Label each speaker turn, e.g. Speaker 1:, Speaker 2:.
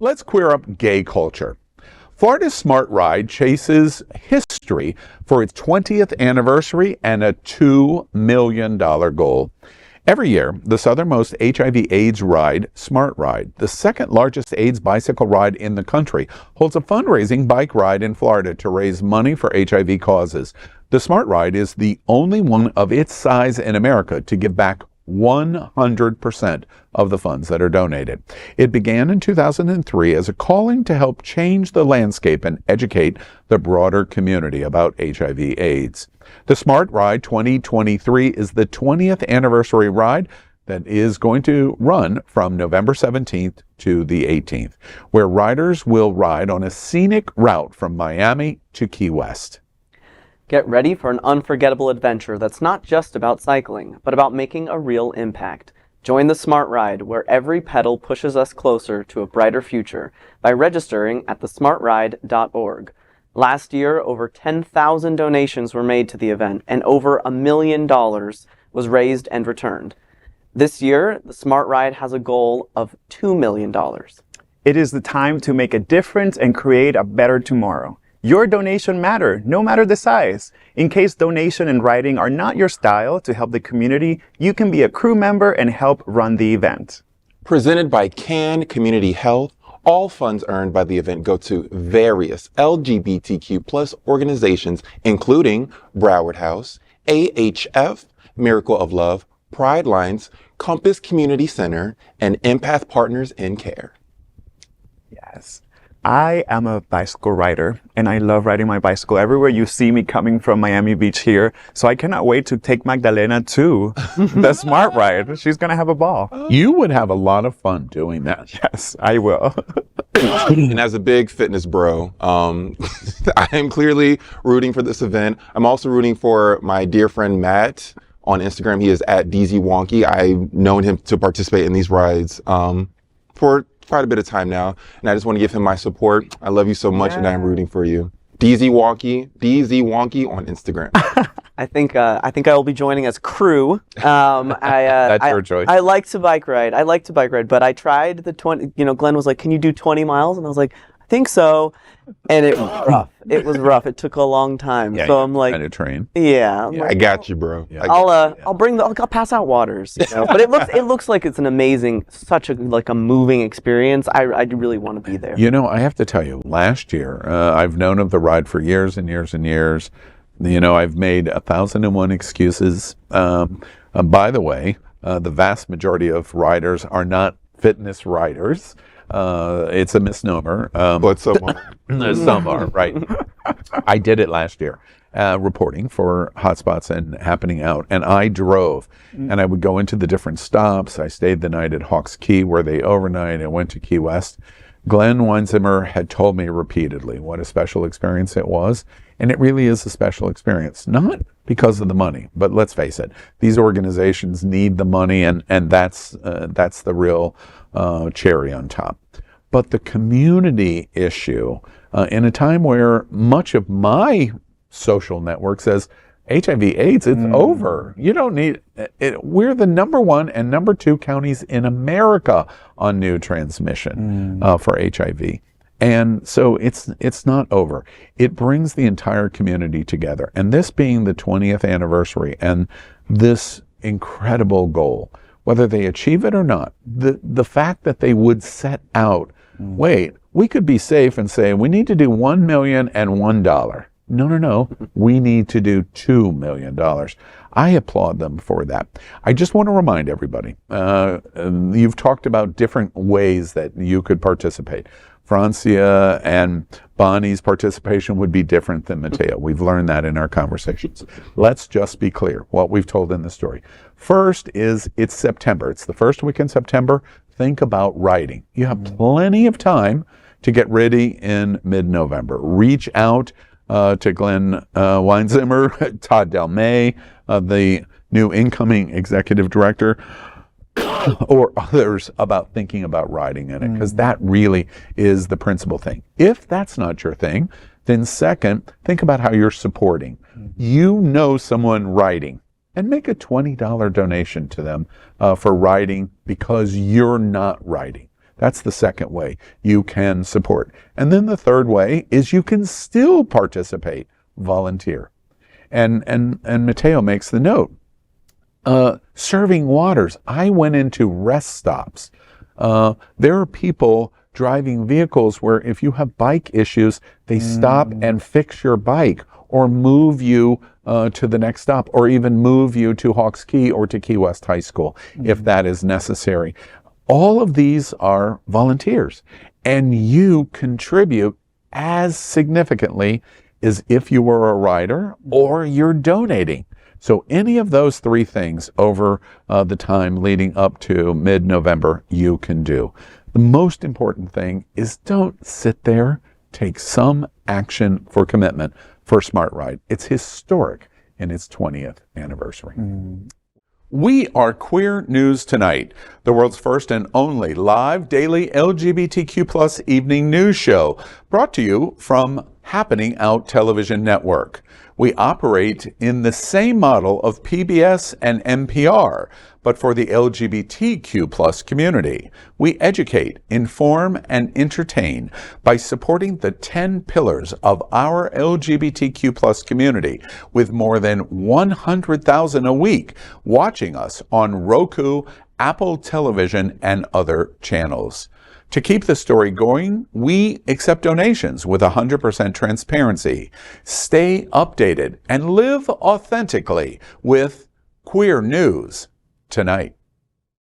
Speaker 1: Let's queer up gay culture. Florida's Smart Ride chases history for its 20th anniversary and a $2 million goal. Every year, the Southern Most HIV/AIDS ride, Smart Ride, the second largest AIDS bicycle ride in the country, holds a fundraising bike ride in Florida to raise money for HIV causes. The Smart Ride is the only one of its size in America to give back 100% of the funds that are donated. It began in 2003 as a calling to help change the landscape and educate the broader community about HIV/AIDS. The Smart Ride 2023 is the 20th anniversary ride that is going to run from November 17th to the 18th, where riders will ride on a scenic route from Miami to Key West.
Speaker 2: Get ready for an unforgettable adventure that's not just about cycling, but about making a real impact. Join the Smart Ride, where every pedal pushes us closer to a brighter future, by registering at thesmartride.org. Last year, over 10,000 donations were made to the event, and over $1 million was raised and returned. This year, the Smart Ride has a goal of $2 million.
Speaker 3: It is the time to make a difference and create a better tomorrow. Your donation matters, no matter the size. In case donation and riding are not your style to help the community, you can be a crew member and help run the event.
Speaker 4: Presented by CAN Community Health, all funds earned by the event go to various LGBTQ+ organizations, including Broward House, AHF, Miracle of Love, Pridelines, Compass Community Center, and Empath Partners in Care.
Speaker 3: Yes. I am a bicycle rider, and I love riding my bicycle everywhere you see me coming from Miami Beach here. So I cannot wait to take Magdalena to the Smart Ride. She's going to have a ball.
Speaker 1: You would have a lot of fun doing that.
Speaker 3: Yes, I will.
Speaker 4: And as a big fitness bro, I am clearly rooting for this event. I'm also rooting for my dear friend Matt on Instagram. He is at DZ Wonky. I've known him to participate in these rides for quite a bit of time now, and I just want to give him my support. I love you so much, and I'm rooting for you. DZ Wonky on Instagram.
Speaker 2: I think I will be joining as crew.
Speaker 1: That's your choice.
Speaker 2: I like to bike ride, but I tried the 20. Glenn was like, "Can you do 20 miles?" And I was like, "I think so." And it was rough. It was rough. It took a long time.
Speaker 1: Yeah,
Speaker 2: so I'm like,
Speaker 1: kind of train.
Speaker 2: Yeah.
Speaker 4: I got you, bro.
Speaker 1: Yeah.
Speaker 2: I'll pass out waters. But it looks like it's an amazing, such a moving experience. I really want to be there.
Speaker 1: I have to tell you, last year, I've known of the ride for years and years and years. I've made 1,001 excuses. By the way, the vast majority of riders are not fitness riders. It's a misnomer.
Speaker 4: But some are.
Speaker 1: Some are, right. I did it last year, reporting for Hotspots and Happening Out, and I drove, and I would go into the different stops. I stayed the night at Hawks Key where they overnight. I went to Key West. Glenn Weinzimmer had told me repeatedly what a special experience it was, and it really is a special experience, not because of the money, but let's face it, these organizations need the money, and that's the real cherry on top. But the community issue, in a time where much of my social network says HIV/AIDS, it's over. You don't need it. We're the #1 and #2 counties in America on new transmission for HIV. And so it's not over. It brings the entire community together. And this being the 20th anniversary and this incredible goal, whether they achieve it or not, the fact that they would set out, wait, we could be safe and say, we need to do $1,001,001. No. We need to do $2 million. I applaud them for that. I just want to remind everybody, you've talked about different ways that you could participate. Francia and Bonnie's participation would be different than Mateo. We've learned that in our conversations. Let's just be clear what we've told in the story. First is it's September. It's the first week in September. Think about writing. You have plenty of time to get ready in mid-November. Reach out to Glenn Weinzimmer, Todd Del May, the new incoming executive director, or others about thinking about writing in it, because that really is the principal thing. If that's not your thing, then second, think about how you're supporting. You know someone writing, and make a $20 donation to them for writing because you're not writing. That's the second way you can support. And then the third way is you can still participate, volunteer. And Mateo makes the note. Serving waters. I went into rest stops. There are people driving vehicles where if you have bike issues, they stop and fix your bike or move you to the next stop, or even move you to Hawks Key or to Key West High School if that is necessary. All of these are volunteers, and you contribute as significantly as if you were a rider or you're donating. So any of those three things over the time leading up to mid-November, you can do. The most important thing is don't sit there. Take some action for commitment for Smart Ride. It's historic in its 20th anniversary. We are Queer News Tonight, the world's first and only live daily LGBTQ+ evening news show, brought to you from Happening Out Television Network. We operate in the same model of PBS and NPR, but for the LGBTQ+ community. We educate, inform, and entertain by supporting the 10 pillars of our LGBTQ+ community, with more than 100,000 a week watching us on Roku, Apple Television, and other channels. To keep the story going, we accept donations with 100% transparency. Stay updated and live authentically with Queer News Tonight.